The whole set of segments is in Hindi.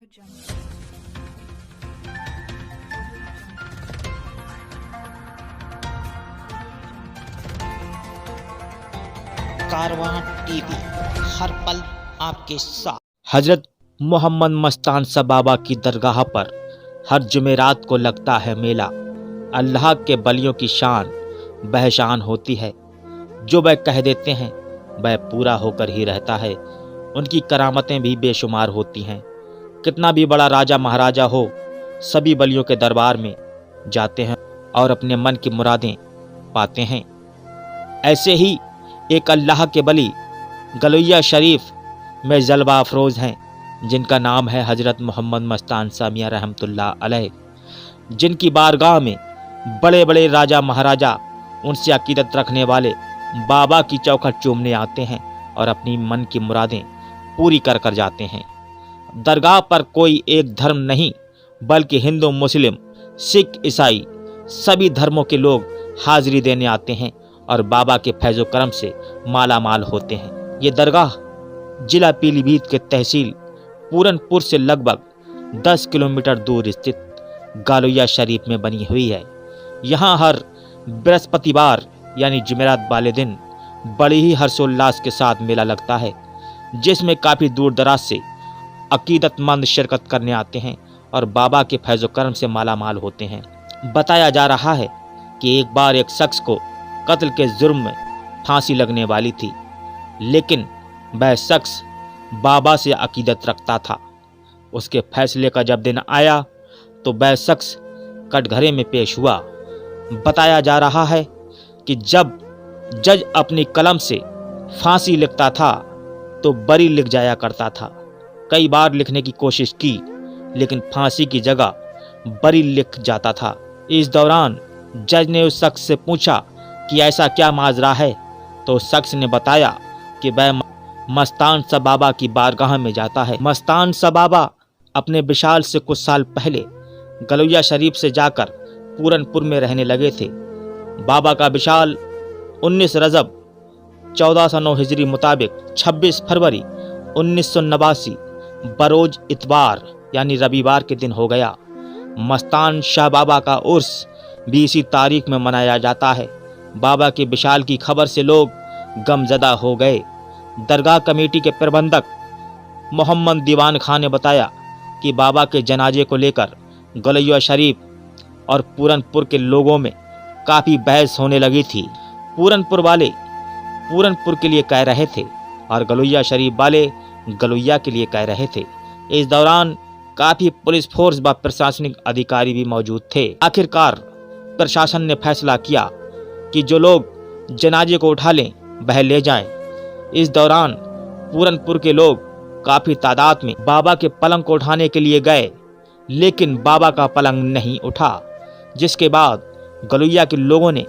कारवां टीवी हर पल आपके साथ। हजरत मोहम्मद मस्तान सा बाबा की दरगाह पर हर जुमेरात को लगता है मेला। अल्लाह के बलियों की शान बहशान होती है, जो वह कह देते हैं वह पूरा होकर ही रहता है। उनकी करामतें भी बेशुमार होती हैं। कितना भी बड़ा राजा महाराजा हो, सभी बलियों के दरबार में जाते हैं और अपने मन की मुरादें पाते हैं। ऐसे ही एक अल्लाह के बली गलोइया शरीफ में जलवा अफरोज़ हैं, जिनका नाम है हजरत मोहम्मद मस्तान सा मियां रहमतुल्लाह अलैह, जिनकी बारगाह में बड़े बड़े राजा महाराजा उनसे अकीदत रखने वाले बाबा की चौखट चूमने आते हैं और अपनी मन की मुरादें पूरी कर कर जाते हैं। दरगाह पर कोई एक धर्म नहीं, बल्कि हिंदू, मुस्लिम, सिख, ईसाई सभी धर्मों के लोग हाजिरी देने आते हैं और बाबा के फैज़ो करम से माला माल होते हैं। ये दरगाह जिला पीलीभीत के तहसील पूरनपुर से लगभग 10 किलोमीटर दूर स्थित गलोइया शरीफ में बनी हुई है। यहाँ हर बृहस्पतिवार यानी जुमेरात वाले दिन बड़ी ही हर्षोल्लास के साथ मेला लगता है, जिसमें काफ़ी दूर दराज से अकीदतमंद शिरकत करने आते हैं और बाबा के फैज़ो करम से माला माल होते हैं। बताया जा रहा है कि एक बार एक शख्स को कत्ल के जुर्म में फांसी लगने वाली थी, लेकिन वह शख्स बाबा से अकीदत रखता था। उसके फैसले का जब दिन आया तो वह शख्स कटघरे में पेश हुआ। बताया जा रहा है कि जब जज अपनी कलम से फांसी लिखता था तो बरी लिख जाया करता था। कई बार लिखने की कोशिश की, लेकिन फांसी की जगह बरी लिख जाता था। इस दौरान जज ने उस शख्स से पूछा कि ऐसा क्या माजरा है, तो उस शख्स ने बताया कि वह मस्तान सा बाबा की बारगाह में जाता है। मस्तान सा बाबा अपने विशाल से कुछ साल पहले गलोइया शरीफ से जाकर पूरनपुर में रहने लगे थे। बाबा का विशाल 19 रजब 1409 हिजरी मुताबिक 26 फरवरी 1989 बरोज इतवार यानी रविवार के दिन हो गया। मस्तान शाह बाबा का उर्स भी इसी तारीख में मनाया जाता है। बाबा के विशाल की खबर से लोग गमजदा हो गए। दरगाह कमेटी के प्रबंधक मोहम्मद दीवान खान ने बताया कि बाबा के जनाजे को लेकर गलोइया शरीफ और पूरनपुर के लोगों में काफ़ी बहस होने लगी थी। पूरनपुर वाले पूरनपुर के लिए कह रहे थे और गलोइया शरीफ वाले गलोइया के लिए कह रहे थे। इस दौरान काफ़ी पुलिस फोर्स व प्रशासनिक अधिकारी भी मौजूद थे। आखिरकार प्रशासन ने फैसला किया कि जो लोग जनाजे को उठा लें वह ले जाएं। इस दौरान पूरनपुर के लोग काफ़ी तादाद में बाबा के पलंग को उठाने के लिए गए, लेकिन बाबा का पलंग नहीं उठा। जिसके बाद गलोइया के लोगों ने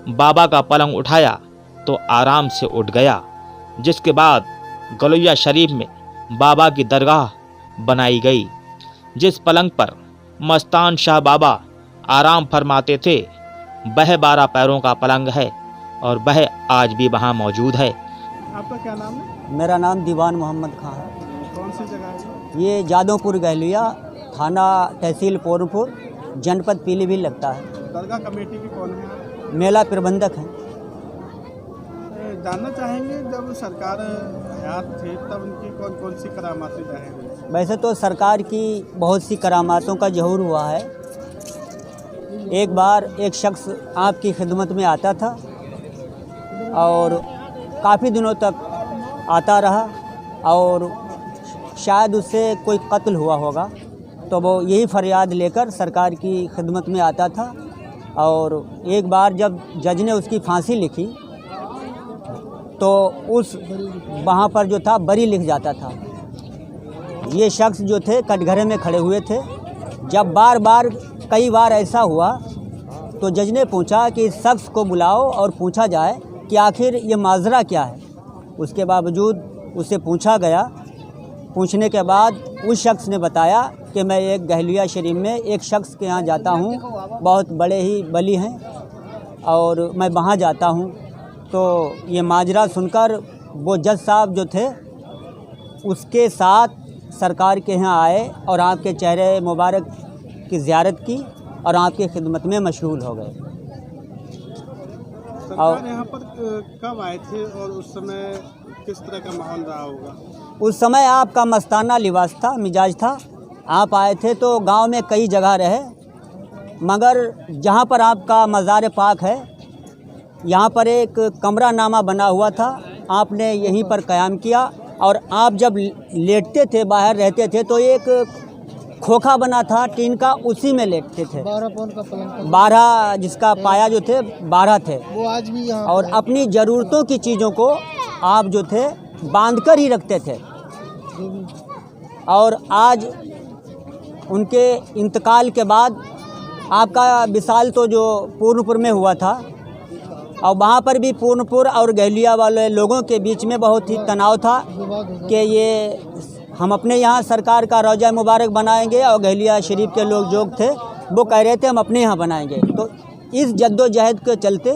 बाबा का पलंग उठाया तो आराम से उठ गया। जिसके बाद गलोइया शरीफ में बाबा की दरगाह बनाई गई। जिस पलंग पर मस्तान शाह बाबा आराम फरमाते थे वह 12 पैरों का पलंग है और वह आज भी वहाँ मौजूद है। आपका क्या नाम है? मेरा नाम दीवान मोहम्मद खान है। कौन सी जगह है? ये जादवपुर गहलिया, थाना तहसील पूरनपुर, जनपद पीलीभीत लगता है। दरगाह कमेटी की कौन है? मेला प्रबंधक हैं। जानना चाहेंगे जब सरकार हयात थे तब उनकी कौन कौन सी करामातें जाहिर हुई? वैसे तो सरकार की बहुत सी करामातों का ज़हूर हुआ है। एक बार एक शख्स आपकी खिदमत में आता था और काफ़ी दिनों तक आता रहा और शायद उससे कोई कत्ल हुआ होगा, तो वो यही फरियाद लेकर सरकार की खिदमत में आता था। और एक बार जब जज ने उसकी फांसी लिखी तो उस वहाँ पर जो था बरी लिख जाता था। ये शख्स जो थे कटघरे में खड़े हुए थे। जब कई बार ऐसा हुआ तो जज ने पूछा कि इस शख्स को बुलाओ और पूछा जाए कि आखिर ये माजरा क्या है। उसके बावजूद उससे पूछा गया। पूछने के बाद उस शख्स ने बताया कि मैं एक गहलिया शरीफ में एक शख्स के यहाँ जाता हूँ, बहुत बड़े ही बली हैं और मैं वहाँ जाता हूँ। तो ये माजरा सुनकर वो जज साहब जो थे उसके साथ सरकार के यहाँ आए और आपके चेहरे मुबारक की ज़ियारत की और आपकी खिदमत में मशगूल हो गए। सरकार यहाँ पर कब आए थे और उस समय किस तरह का माहौल रहा होगा? उस समय आपका मस्ताना लिबास था, मिजाज था। आप आए थे तो गांव में कई जगह रहे, मगर जहाँ पर आपका मज़ार पाक है यहाँ पर एक कमरा नामा बना हुआ था, आपने यहीं पर क़याम किया। और आप जब लेटते थे, बाहर रहते थे, तो एक खोखा बना था टीन का, उसी में लेटते थे। 12 पौन का पलंग, 12 जिसका पाया जो थे 12 थे। वो आज भी यहाँ और अपनी ज़रूरतों की चीज़ों को आप जो थे बांध कर ही रखते थे। और आज उनके इंतकाल के बाद आपका विशाल तो जो पूर्णपुर में हुआ था, और वहाँ पर भी पूर्णपुर और गहलिया वाले लोगों के बीच में बहुत ही तनाव था कि ये हम अपने यहाँ सरकार का रोज़ा मुबारक बनाएंगे, और गहलिया शरीफ के लोग जो थे वो कह रहे थे हम अपने यहाँ बनाएंगे। तो इस जद्दोजहद के चलते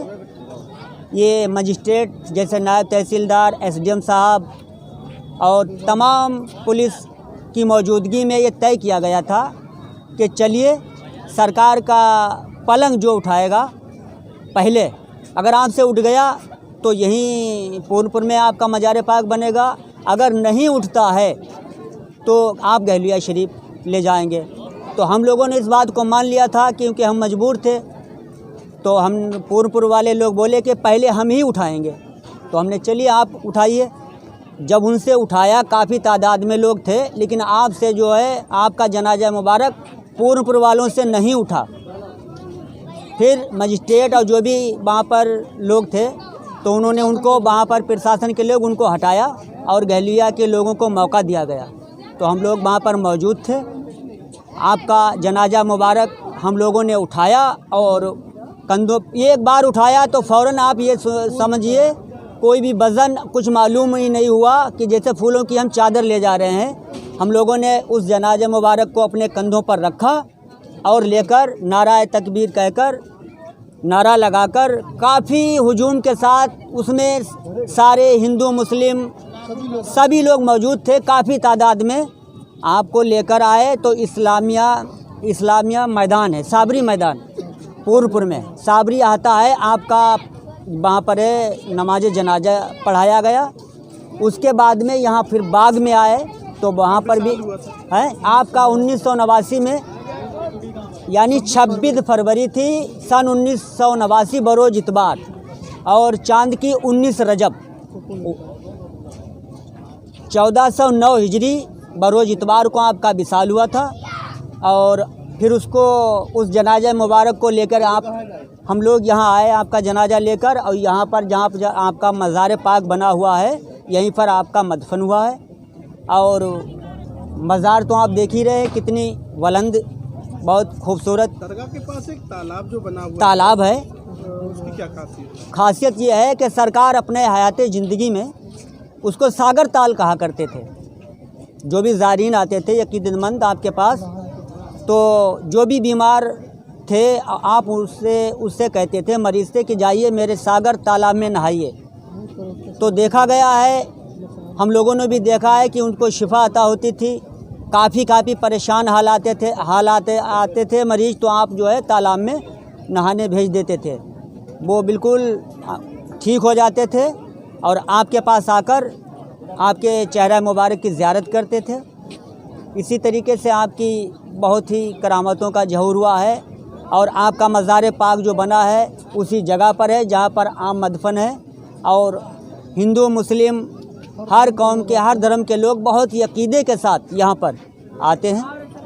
ये मजिस्ट्रेट जैसे नायब तहसीलदार, एसडीएम साहब और तमाम पुलिस की मौजूदगी में ये तय किया गया था कि चलिए सरकार का पलंग जो उठाएगा, पहले अगर आपसे उठ गया तो यहीं पूर्णपुर में आपका मज़ार पाक बनेगा, अगर नहीं उठता है तो आप गहलिया शरीफ ले जाएंगे। तो हम लोगों ने इस बात को मान लिया था, क्योंकि हम मजबूर थे। तो हम पूर्णपुर वाले लोग बोले कि पहले हम ही उठाएंगे। तो हमने चलिए आप उठाइए। जब उनसे उठाया, काफ़ी तादाद में लोग थे, लेकिन आपसे जो है आपका जनाजा मुबारक पूर्णपुर वालों से नहीं उठा। फिर मजिस्ट्रेट और जो भी वहाँ पर लोग थे, तो उन्होंने उनको, वहाँ पर प्रशासन के लोग उनको हटाया और गहलिया के लोगों को मौका दिया गया। तो हम लोग वहाँ पर मौजूद थे। आपका जनाजा मुबारक हम लोगों ने उठाया और कंधों, एक बार उठाया तो फ़ौरन आप ये समझिए कोई भी वज़न कुछ मालूम ही नहीं हुआ कि जैसे फूलों की हम चादर ले जा रहे हैं। हम लोगों ने उस जनाजा मुबारक को अपने कंधों पर रखा और लेकर नारा तकबीर कहकर, नारा लगाकर, काफ़ी हुजूम के साथ, उसमें सारे हिंदू मुस्लिम सभी लोग मौजूद थे, काफ़ी तादाद में आपको लेकर आए। तो इस्लामिया मैदान है, साबरी मैदान पूर्णपुर में, साबरी आता है आपका, वहाँ पर नमाज जनाजा पढ़ाया गया। उसके बाद में यहाँ फिर बाग में आए, तो वहाँ पर भी है आपका 1989 में, यानी 26 फरवरी थी सन 1989 बरोज इतबार, और चांद की 19 रजब 1409 हिजरी बरोज इतबार को आपका विसाल हुआ था। और फिर उसको, उस जनाजा मुबारक को लेकर हम लोग यहाँ आए आपका जनाजा लेकर, और यहाँ पर जहाँ पर आपका मज़ार पाक बना हुआ है, यहीं पर आपका मदफन हुआ है। और मज़ार तो आप देख ही रहे हैं कितनी बुलंद, बहुत खूबसूरत। दरगाह के पास एक तालाब जो बना हुआ तालाब है, उसकी क्या खासियत है? खासियत ये है कि सरकार अपने हयात ज़िंदगी में उसको सागर ताल कहा करते थे। जो भी ज़ारीन आते थे यकीनतमंद आपके पास, तो जो भी बीमार थे आप उससे कहते थे, मरीज़ से, कि जाइए मेरे सागर तालाब में नहाइए। तो देखा गया है, हम लोगों ने भी देखा है कि उनको शिफा अता होती थी। काफ़ी परेशान हालात आते थे मरीज़, तो आप जो है तालाब में नहाने भेज देते थे, वो बिल्कुल ठीक हो जाते थे और आपके पास आकर आपके चेहरा मुबारक की ज़ियारत करते थे। इसी तरीके से आपकी बहुत ही करामतों का ज़हूर हुआ है। और आपका मज़ार पाक जो बना है उसी जगह पर है जहाँ पर आम मदफन है, और हिंदू मुस्लिम हर कौम के, हर धर्म के लोग बहुत ही अकीदे के साथ यहाँ पर आते हैं।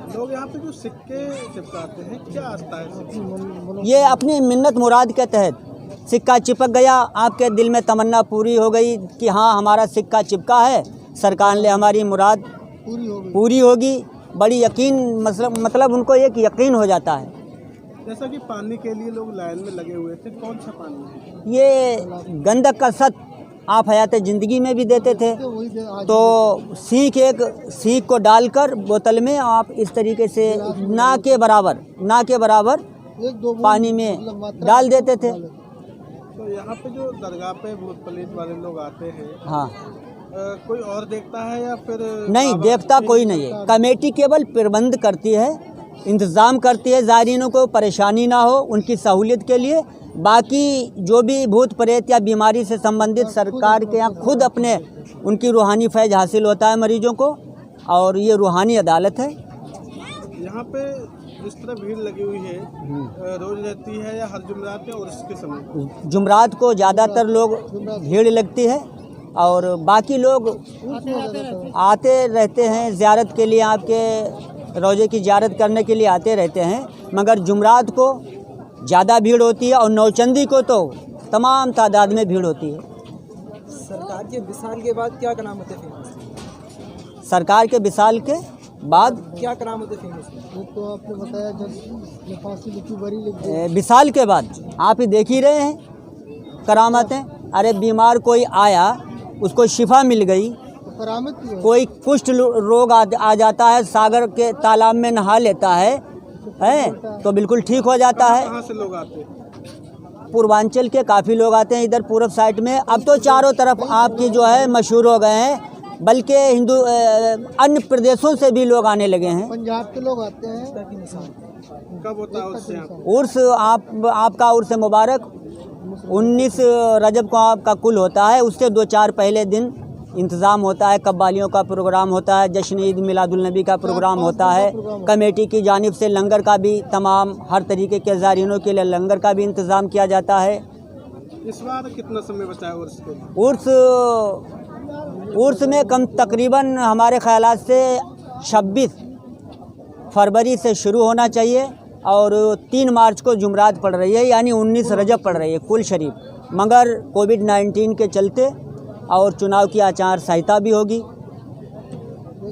लोग यहाँ पे जो सिक्के चिपकाते हैं, क्या आस्था है सिक्के? ये अपनी मिन्नत मुराद के तहत सिक्का चिपक गया, आपके दिल में तमन्ना पूरी हो गई कि हाँ हमारा सिक्का चिपका है, सरकार ने हमारी मुराद पूरी होगी। बड़ी यकीन, मतलब उनको एक यकीन हो जाता है। जैसा कि पानी के लिए लोग लाइन में लगे हुए थे, कौन सा पानी है? ये गंदक का सत आप हयात ज़िंदगी में भी देते थे। तो सीख को डालकर बोतल में आप इस तरीके से ना के बराबर पानी में डाल देते थे। तो यहाँ पे जो दरगाह पे भूत प्रेत वाले लोग आते हैं, हाँ, कोई और देखता है या फिर नहीं, बाबा देखता की कोई नहीं है। कमेटी केवल प्रबंध करती है, इंतज़ाम करती है, ज़ायरीनों को परेशानी ना हो उनकी सहूलियत के लिए। बाकी जो भी भूत प्रेत या बीमारी से संबंधित सरकार के यहाँ खुद अपने उनकी रूहानी फैज़ हासिल होता है मरीजों को, और ये रूहानी अदालत है। यहाँ पे जिस तरह भीड़ लगी हुई है रोज रहती है या हर जुमेरात या उर्स के समय? जुमरात को ज़्यादातर लोग भीड़ लगती है, और बाकी लोग आते रहते हैं ज़ियारत के लिए, आपके रोज़े की ज़ियारत करने के लिए आते रहते हैं। मगर जुमरात को ज़्यादा भीड़ होती है और नौचंदी को तो तमाम तादाद में भीड़ होती है। सरकार के विशाल के बाद क्या करामतें फेमस? सरकार के विशाल के बाद क्या करामतें फेमस? तो आपने बताया जब फांसी लिखी बरी लिख दी। विशाल के बाद आप ही देख ही रहे हैं करामतें। अरे बीमार कोई आया, उसको शिफा मिल गई। तो करामत की है। कोई कुष्ठ रोग आ जाता है, सागर के तालाब में नहा लेता है तो बिल्कुल ठीक हो जाता है। कहाँ से लोग आते हैं? पूर्वांचल के काफ़ी लोग आते हैं इधर पूर्व साइड में। अब तो चारों तरफ आपकी जो है मशहूर हो गए हैं, बल्कि हिंदू अन्य प्रदेशों से भी लोग आने लगे हैं। पंजाब के लोग आते हैं। कब होता है उससे यहाँ पे? उर्स आपका उर्स मुबारक 19 रजब को आपका कुल होता है। उससे 2-4 पहले दिन इंतज़ाम होता है, कव्वालियों का प्रोग्राम होता है, जश्न ईद मिलादुल नबी का प्रोग्राम होता है। कमेटी की जानिब से लंगर का भी तमाम हर तरीके के ज़ायरीनों के लिए लंगर का भी इंतज़ाम किया जाता है। इस बार कितना समय बचा है उर्स के? उर्स में कम तकरीबन हमारे ख्यालात से 26 फरवरी से शुरू होना चाहिए, और 3 मार्च को जुमरात पड़ रही है, यानी 19 रजब पड़ रही है कुल शरीफ। मगर कोविड-19 के चलते और चुनाव की आचार संहिता भी होगी,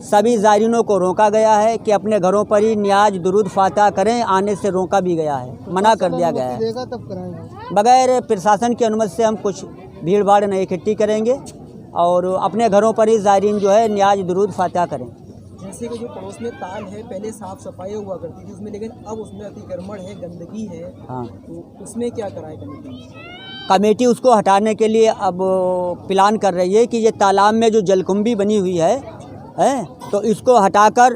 सभी ज़ायरीनों को रोका गया है कि अपने घरों पर ही नियाज दुरूद फातिहा करें। आने से रोका भी गया है, मना कर दिया गया है। देगा तब कराएंगे। बगैर प्रशासन की अनुमति से हम कुछ भीड़ भाड़ नहीं इकट्ठी करेंगे, और अपने घरों पर ही ज़ायरीन जो है नियाज दुरूद फातिहा करें। जैसे कि जो पड़ोस में ताल है, पहले साफ सफाई हुआ करती थी उसमें, लेकिन अब उसमें अतिक्रमण है, गंदगी है। हाँ, तो उसमें क्या कराए कमेटी? कमेटी उसको हटाने के लिए अब प्लान कर रही है कि ये तालाब में जो जलकुंभी बनी हुई है तो इसको हटाकर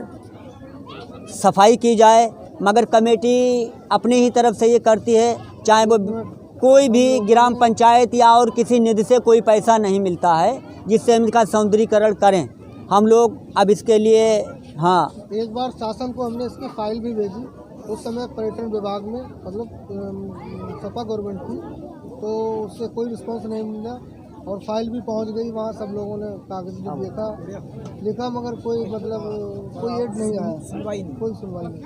सफाई की जाए। मगर कमेटी अपनी ही तरफ से ये करती है, चाहे वो कोई भी ग्राम पंचायत या और किसी निधि से कोई पैसा नहीं मिलता है जिससे हम इसका सौंदर्यीकरण करें। हम लोग अब इसके लिए एक बार शासन को हमने इसकी फाइल भी भेजी, उस समय पर्यटन विभाग में मतलब सपा गवर्नमेंट थी, तो उससे कोई रिस्पांस नहीं मिला, और फाइल भी पहुंच गई वहाँ। सब लोगों ने कागज भी लिखा मगर कोई मतलब कोई एड नहीं आया, सुनवाई नहीं। कोई सुनवाई नहीं।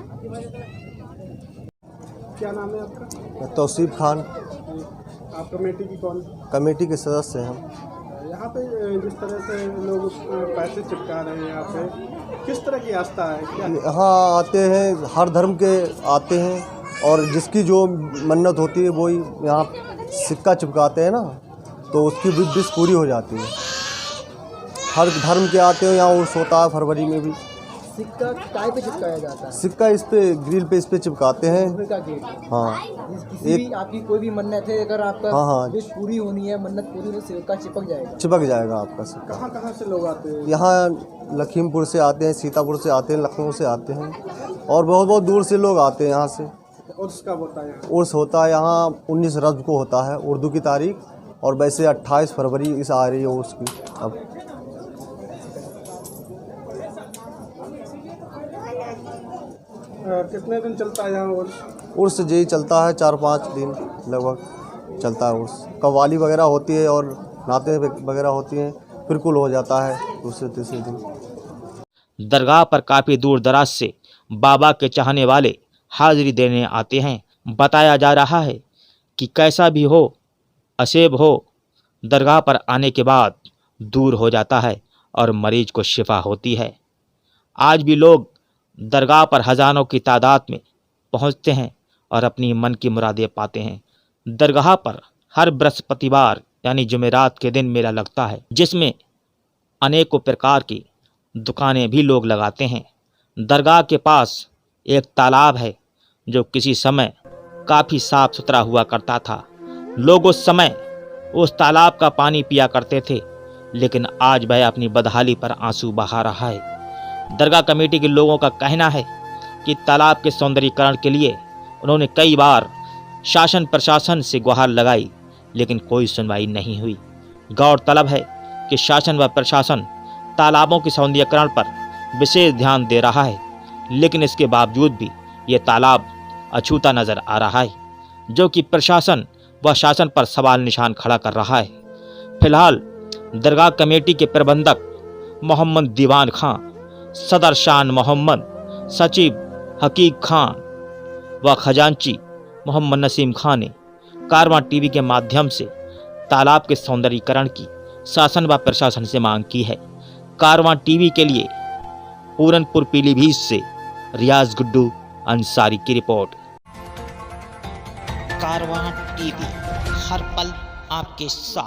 क्या नाम है आपका? तौसीफ खान, आप कमेटी की कौन? कमेटी के सदस्य हैं हम। यहाँ पे जिस तरह से लोग पैसे चिपका रहे हैं, यहाँ पे किस तरह की आस्था है? क्या यहाँ आते हैं, हर धर्म के आते हैं, और जिसकी जो मन्नत होती है वही यहाँ सिक्का चिपकाते हैं ना, तो उसकी विश पूरी हो जाती है। हर धर्म के आते हो, यहाँ उर्स होता है फरवरी में भी। सिक्का काय पे चिपकाया जाता है? सिक्का इस पे ग्रिल पे इस पे चिपकाते हैं। लोहे का गेट। हाँ, किसी भी आपकी कोई भी मन्नत है, अगर आपका हाँ। विश पूरी होनी है, मन्नत पूरी होनी, सिक्का चिपक जाएगा। चिपक जाएगा आपका सिक्का। कहाँ कहाँ से लोग आते हैं? यहाँ लखीमपुर से आते हैं, सीतापुर से आते हैं, लखनऊ से आते हैं, और बहुत बहुत दूर से लोग आते हैं यहाँ से। उर्स कब होता है यहाँ? उर्स होता है यहाँ 19 रजब को होता है उर्दू की तारीख, और वैसे 28 फरवरी इस आ रही है उर्स की। अब कितने दिन चलता है यहाँ उर्स? उर्स यही चलता है 4-5 दिन लगभग चलता है उर्स। कव्वाली वगैरह होती है और नाते वगैरह होती हैं, फिर कुल हो जाता है दूसरे तीसरे दिन। दरगाह पर काफ़ी दूर दराज से बाबा के चाहने वाले हाजिरी देने आते हैं। बताया जा रहा है कि कैसा भी हो, असेब हो, दरगाह पर आने के बाद दूर हो जाता है और मरीज को शिफा होती है। आज भी लोग दरगाह पर हज़ारों की तादाद में पहुंचते हैं और अपनी मन की मुरादें पाते हैं। दरगाह पर हर बृहस्पतिवार यानी जुमेरात के दिन मेला लगता है, जिसमें अनेकों प्रकार की दुकानें भी लोग लगाते हैं। दरगाह के पास एक तालाब है जो किसी समय काफ़ी साफ सुथरा हुआ करता था। लोग उस समय उस तालाब का पानी पिया करते थे, लेकिन आज वह अपनी बदहाली पर आंसू बहा रहा है। दरगाह कमेटी के लोगों का कहना है कि तालाब के सौंदर्यीकरण के लिए उन्होंने कई बार शासन प्रशासन से गुहार लगाई, लेकिन कोई सुनवाई नहीं हुई। गौरतलब है कि शासन व प्रशासन तालाबों के सौंदर्यीकरण पर विशेष ध्यान दे रहा है, लेकिन इसके बावजूद भी ये तालाब अछूता नजर आ रहा है, जो कि प्रशासन व शासन पर सवाल निशान खड़ा कर रहा है। फिलहाल दरगाह कमेटी के प्रबंधक मोहम्मद दीवान खां, सदर शान मोहम्मद, सचिव हकीक खान व खजांची मोहम्मद नसीम खान ने कारवां टीवी के माध्यम से तालाब के सौंदर्यीकरण की शासन व प्रशासन से मांग की है। कारवां टीवी के लिए पूरनपुर पीलीभीत से रियाज गुड्डू अंसारी की रिपोर्ट। कारवां टीवी, हर पल आपके साथ।